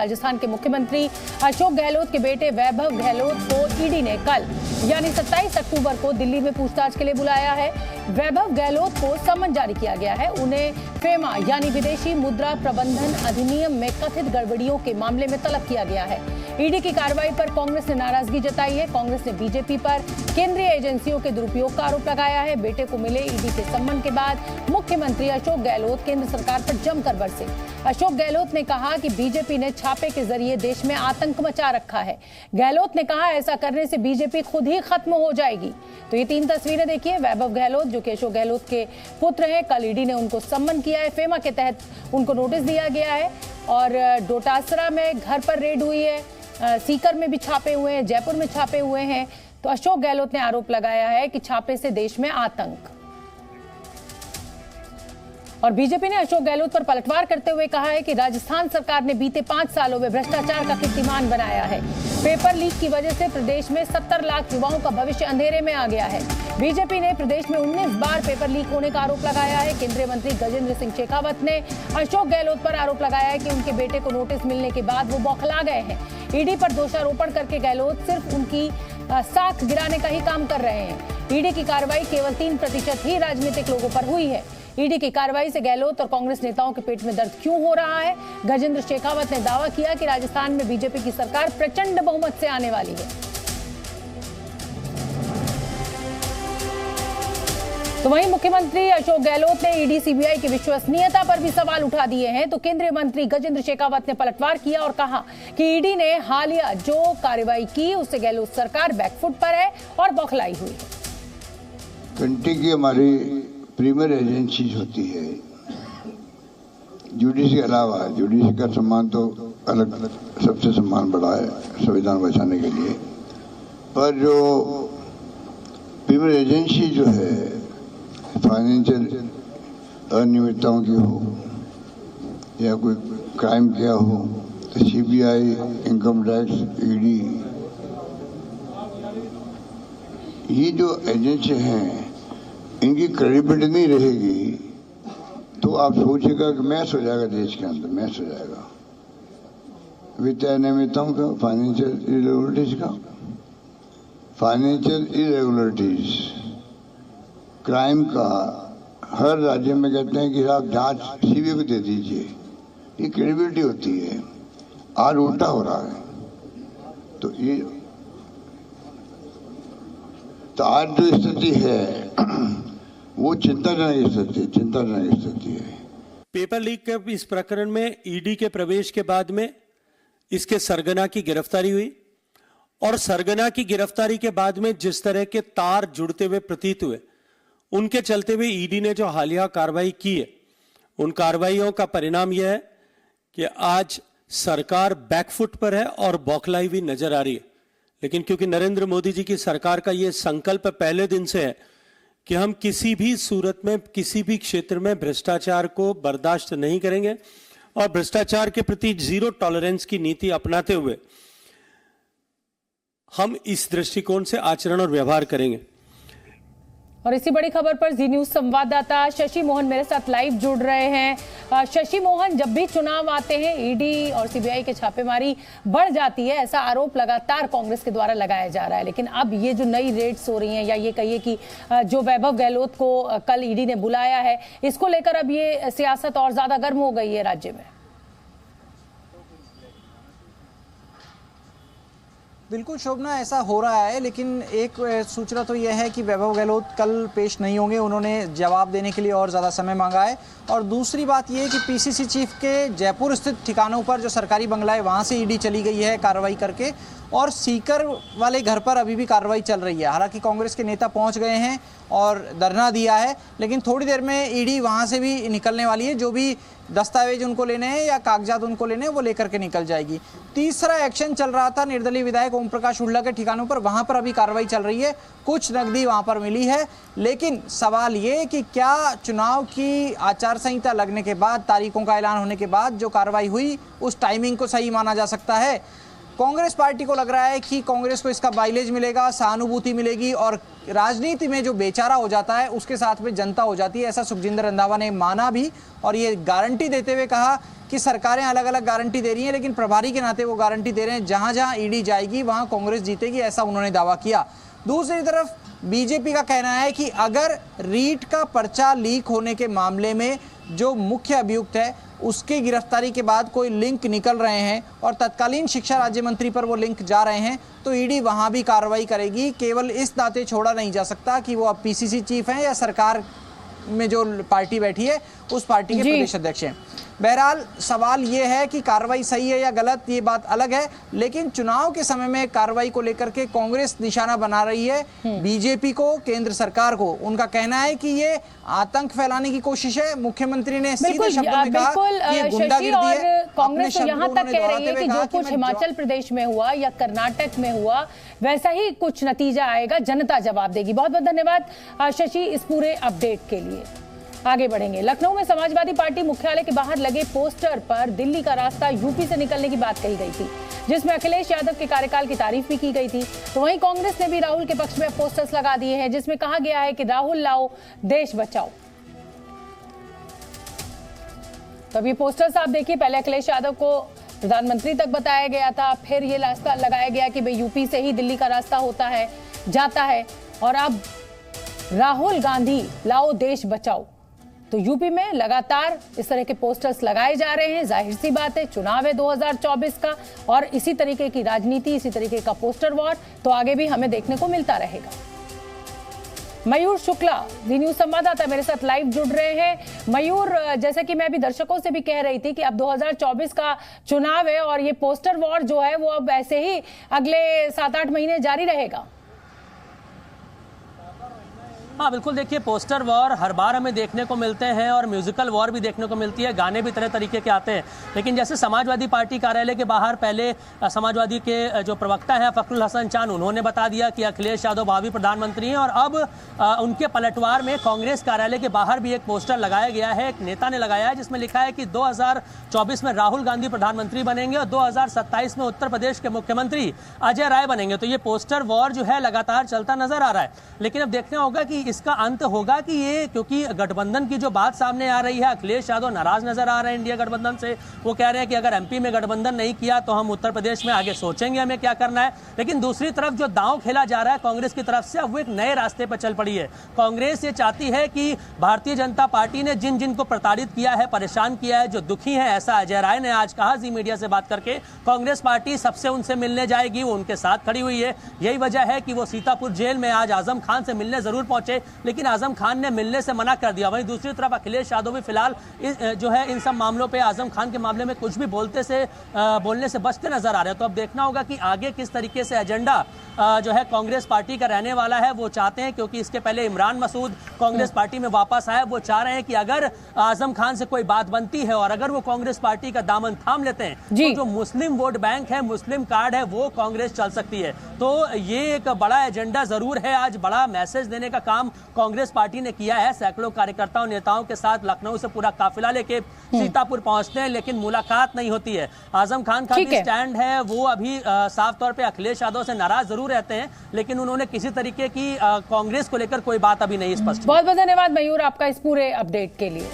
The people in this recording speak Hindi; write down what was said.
राजस्थान के मुख्यमंत्री अशोक गहलोत के बेटे वैभव गहलोत को ईडी ने कल यानी 27 अक्टूबर को दिल्ली में पूछताछ के लिए बुलाया है। वैभव गहलोत को समन जारी किया गया है। उन्हें फेमा यानी विदेशी मुद्रा प्रबंधन अधिनियम में कथित गड़बड़ियों के मामले में तलब किया गया है। ईडी की कार्रवाई पर कांग्रेस ने नाराजगी जताई है। कांग्रेस ने बीजेपी पर केंद्रीय एजेंसियों के दुरुपयोग का आरोप लगाया है। बेटे को मिले ईडी के सम्मन के बाद मुख्यमंत्री अशोक गहलोत केंद्र सरकार पर जमकर बरसे। अशोक गहलोत ने कहा कि बीजेपी ने छापे के जरिए देश में आतंक मचा रखा है। गहलोत ने कहा ऐसा करने से बीजेपी खुद ही खत्म हो जाएगी। तो ये 3 तस्वीरें देखिए। वैभव गहलोत जो कि अशोक गहलोत के पुत्र हैं, कल ईडी ने उनको सम्मन किया है। फेमा के तहत उनको नोटिस दिया गया है और डोटासरा में घर पर रेड हुई है, सीकर में भी छापे हुए हैं, जयपुर में छापे हुए हैं। तो अशोक गहलोत ने आरोप लगाया है कि छापे से देश में आतंक। और बीजेपी ने अशोक गहलोत पर पलटवार करते हुए कहा है कि राजस्थान सरकार ने बीते 5 सालों में भ्रष्टाचार का कीर्तिमान बनाया है। पेपर लीक की वजह से प्रदेश में 70 लाख युवाओं का भविष्य अंधेरे में आ गया है। बीजेपी ने प्रदेश में 19 बार पेपर लीक होने का आरोप लगाया है। केंद्रीय मंत्री गजेंद्र सिंह शेखावत ने अशोक गहलोत पर आरोप लगाया है कि उनके बेटे को नोटिस मिलने के बाद वो बौखला गए हैं। ईडी पर दोषारोपण करके गहलोत सिर्फ उनकी साख गिराने का ही काम कर रहे हैं। ईडी की कार्रवाई केवल 3% ही राजनीतिक लोगों पर हुई है। ईडी की कार्रवाई से गहलोत और कांग्रेस नेताओं के पेट में दर्द क्यों हो रहा है? गजेंद्र शेखावत ने दावा किया कि राजस्थान में बीजेपी की सरकार प्रचंड बहुमत से आने वाली है। तो वहीं मुख्यमंत्री अशोक गहलोत ने ईडी सीबीआई की विश्वसनीयता पर भी सवाल उठा दिए हैं। तो केंद्रीय मंत्री गजेंद्र शेखावत ने पलटवार किया और कहा कि ईडी ने हालिया जो कार्रवाई की उससे गहलोत सरकार बैकफुट पर है और बौखलाई हुई है। कंट्री की हमारी प्रीमियर एजेंसीज होती है। जुडिशरी के अलावा जुडिशरी का सम्मान तो अलग सबसे सम्मान बढ़ा है संविधान बचाने के लिए, पर जो प्रीमियर एजेंसी जो है फाइनेंशियल अनियमितताओं की हो या कोई क्राइम किया हो तो सीबीआई, इनकम टैक्स, ईडी, ये जो एजेंसी हैं इनकी क्रेडिबिलिटी नहीं रहेगी तो आप सोचिएगा कि मैच हो जाएगा, देश के अंदर मैच हो जाएगा वित्तीय अनियमितताओं का, फाइनेंशियल इरेगुलरिटीज का। फाइनेंशियल इरेगुलरिटीज क्राइम का हर राज्य में कहते हैं कि आप जांच सीबीआई को दे दीजिए, ये क्रेडिबिलिटी होती है। आज उल्टा हो रहा है। तो आज जो स्थिति है वो चिंताजनक स्थिति है। पेपर लीक के इस प्रकरण में ईडी के प्रवेश के बाद में इसके सरगना की गिरफ्तारी हुई और सरगना की गिरफ्तारी के बाद में जिस तरह के तार जुड़ते हुए प्रतीत हुए, उनके चलते हुए ईडी ने जो हालिया कार्रवाई की है, उन कार्रवाइयों का परिणाम यह है कि आज सरकार बैकफुट पर है और बौखलाई हुई नजर आ रही है। लेकिन क्योंकि नरेंद्र मोदी जी की सरकार का यह संकल्प पहले दिन से है कि हम किसी भी सूरत में किसी भी क्षेत्र में भ्रष्टाचार को बर्दाश्त नहीं करेंगे और भ्रष्टाचार के प्रति जीरो टॉलरेंस की नीति अपनाते हुए हम इस दृष्टिकोण से आचरण और व्यवहार करेंगे। और इसी बड़ी खबर पर जी न्यूज संवाददाता शशि मोहन मेरे साथ लाइव जुड़ रहे हैं। शशि मोहन, जब भी चुनाव आते हैं ईडी और सीबीआई के छापेमारी बढ़ जाती है, ऐसा आरोप लगातार कांग्रेस के द्वारा लगाया जा रहा है। लेकिन अब ये जो नई रेड्स हो रही हैं या ये कहिए कि जो वैभव गहलोत को कल ईडी ने बुलाया है, इसको लेकर अब ये सियासत और ज्यादा गर्म हो गई है राज्य में। बिल्कुल शोभना, ऐसा हो रहा है। लेकिन एक सूचना तो यह है कि वैभव गहलोत कल पेश नहीं होंगे, उन्होंने जवाब देने के लिए और ज़्यादा समय मांगा है। और दूसरी बात यह कि पीसीसी चीफ के जयपुर स्थित ठिकानों पर जो सरकारी बंगला है वहाँ से ईडी चली गई है कार्रवाई करके, और सीकर वाले घर पर अभी भी कार्रवाई चल रही है। हालांकि कांग्रेस के नेता पहुँच गए हैं और धरना दिया है, लेकिन थोड़ी देर में ईडी वहाँ से भी निकलने वाली है। जो भी दस्तावेज उनको लेने हैं या कागजात उनको लेने हैं वो लेकर के निकल जाएगी। तीसरा एक्शन चल रहा था निर्दलीय विधायक ओम प्रकाश हुड्डा के ठिकानों पर, वहां पर अभी कार्रवाई चल रही है। कुछ नकदी वहां पर मिली है, लेकिन सवाल ये कि क्या चुनाव की आचार संहिता लगने के बाद, तारीखों का ऐलान होने के बाद जो कार्रवाई हुई उस टाइमिंग को सही माना जा सकता है? कांग्रेस पार्टी को लग रहा है कि कांग्रेस को इसका माइलेज मिलेगा, सहानुभूति मिलेगी और राजनीति में जो बेचारा हो जाता है उसके साथ में जनता हो जाती है। ऐसा सुखजिंदर रंधावा ने माना भी और ये गारंटी देते हुए कहा कि सरकारें अलग अलग गारंटी दे रही हैं, लेकिन प्रभारी के नाते वो गारंटी दे रहे हैं जहां जहां ईडी जाएगी वहां कांग्रेस जीतेगी, ऐसा उन्होंने दावा किया। दूसरी तरफ बीजेपी का कहना है कि अगर रीट का पर्चा लीक होने के मामले में जो मुख्य अभियुक्त है उसकी गिरफ्तारी के बाद कोई लिंक निकल रहे हैं और तत्कालीन शिक्षा राज्य मंत्री पर वो लिंक जा रहे हैं, तो ईडी वहां भी कार्रवाई करेगी। केवल इस नाते छोड़ा नहीं जा सकता कि वो अब पीसीसी चीफ हैं या सरकार में जो पार्टी बैठी है उस पार्टी के प्रदेश अध्यक्ष हैं। बहरहाल सवाल ये है कि कार्रवाई सही है या गलत, ये बात अलग है, लेकिन चुनाव के समय में कार्रवाई को लेकर के कांग्रेस निशाना बना रही है बीजेपी को, केंद्र सरकार को। उनका कहना है कि ये आतंक फैलाने की कोशिश है। मुख्यमंत्री ने सीधे शब्दों में कहा कि ये गुंडागिर्दी है। कांग्रेस तो यहाँ तक कह रही है कि जो कुछ हिमाचल प्रदेश में हुआ या कर्नाटक में हुआ वैसा ही कुछ नतीजा आएगा, जनता जवाब देगी। बहुत बहुत धन्यवाद शशि इस पूरे अपडेट के लिए। आगे बढ़ेंगे। लखनऊ में समाजवादी पार्टी मुख्यालय के बाहर लगे पोस्टर पर दिल्ली का रास्ता यूपी से निकलने की बात कही गई थी, जिसमें अखिलेश यादव के कार्यकाल की तारीफ भी की गई थी। तो वहीं कांग्रेस ने भी राहुल के पक्ष में पोस्टर्स लगा दिए हैं, जिसमें कहा गया है कि राहुल लाओ देश बचाओ। तो अब ये पोस्टर्स आप देखिए, पहले अखिलेश यादव को प्रधानमंत्री तक बताया गया था, फिर ये रास्ता लगाया गया कि भाई यूपी से ही दिल्ली का रास्ता होता है, जाता है, और अब राहुल गांधी लाओ देश बचाओ। तो यूपी में लगातार इस तरह के पोस्टर्स लगाए जा रहे हैं। जाहिर सी बात है, चुनाव है 2024 का, और इसी तरीके की राजनीति, इसी तरीके का पोस्टर वॉर तो आगे भी हमें देखने को मिलता रहेगा। मयूर शुक्ला दी न्यूज संवाददाता मेरे साथ लाइव जुड़ रहे हैं। मयूर, जैसे कि मैं अभी दर्शकों से भी कह रही थी कि अब 2024 का चुनाव है और ये पोस्टर वॉर जो है वो अब ऐसे ही अगले 7-8 महीने जारी रहेगा। हाँ बिल्कुल, देखिए पोस्टर वॉर हर बार हमें देखने को मिलते हैं और म्यूजिकल वॉर भी देखने को मिलती है, गाने भी तरह तरीके के आते हैं। लेकिन जैसे समाजवादी पार्टी कार्यालय के बाहर पहले समाजवादी के जो प्रवक्ता हैं फखरुल हसन चांद, उन्होंने बता दिया कि अखिलेश यादव भावी प्रधानमंत्री हैं, और अब उनके पलटवार में कांग्रेस कार्यालय के बाहर भी एक पोस्टर लगाया गया है, एक नेता ने लगाया है, जिसमें लिखा है कि 2024 में राहुल गांधी प्रधानमंत्री बनेंगे और 2027 में उत्तर प्रदेश के मुख्यमंत्री अजय राय बनेंगे। तो ये पोस्टर वॉर जो है लगातार चलता नजर आ रहा है। लेकिन अब देखना होगा कि इसका अंत होगा कि ये, क्योंकि गठबंधन की जो बात सामने आ रही है, अखिलेश यादव नाराज नजर आ रहे हैं इंडिया गठबंधन से। वो कह रहे हैं कि अगर एमपी में गठबंधन नहीं किया तो हम उत्तर प्रदेश में आगे सोचेंगे हमें क्या करना है। लेकिन दूसरी तरफ जो दांव खेला जा रहा है कांग्रेस की तरफ से, अब वो एक नए रास्ते पर चल पड़ी है। कांग्रेस ये चाहती है कि भारतीय जनता पार्टी ने जिन जिन को प्रताड़ित किया है, परेशान किया है, जो दुखी है, ऐसा अजय राय ने आज कहा जी मीडिया से बात करके, कांग्रेस पार्टी सबसे उनसे मिलने जाएगी, वो उनके साथ खड़ी हुई है। यही वजह है कि वो सीतापुर जेल में आज आजम खान से मिलने जरूर पहुंचे, लेकिन आजम खान ने मिलने से मना कर दिया। वहीं दूसरी तरफ अखिलेश यादव भी फिलहाल जो है इन सब मामलों पे, आजम खान के मामले में कुछ भी बोलने से बचते नजर आ रहे हैं। तो अब देखना होगा कि आगे किस तरीके से एजेंडा जो है कांग्रेस पार्टी का रहने वाला है। वो चाहते हैं, क्योंकि इसके पहले इमरान मसूद कांग्रेस पार्टी में वापस आए, वो चाह रहे हैं कि अगर आजम खान से कोई बात बनती है और अगर वो कांग्रेस पार्टी का दामन थाम लेते हैं तो जो मुस्लिम वोट बैंक है, मुस्लिम कार्ड है, वो कांग्रेस चल सकती है। तो ये एक बड़ा एजेंडा जरूर है। आज बड़ा मैसेज देने का काम कांग्रेस पार्टी ने किया है। सैकड़ों कार्यकर्ताओं नेताओं के साथ लखनऊ से पूरा काफिला लेके सीतापुर पहुंचते हैं, लेकिन मुलाकात नहीं होती है। आजम खान का भी स्टैंड है, वो अभी साफ तौर पे अखिलेश यादव से नाराज जरूर रहते हैं, लेकिन उन्होंने किसी तरीके की कांग्रेस को लेकर कोई बात अभी नहीं स्पष्ट। बहुत बहुत धन्यवाद मयूर आपका इस पूरे अपडेट के लिए।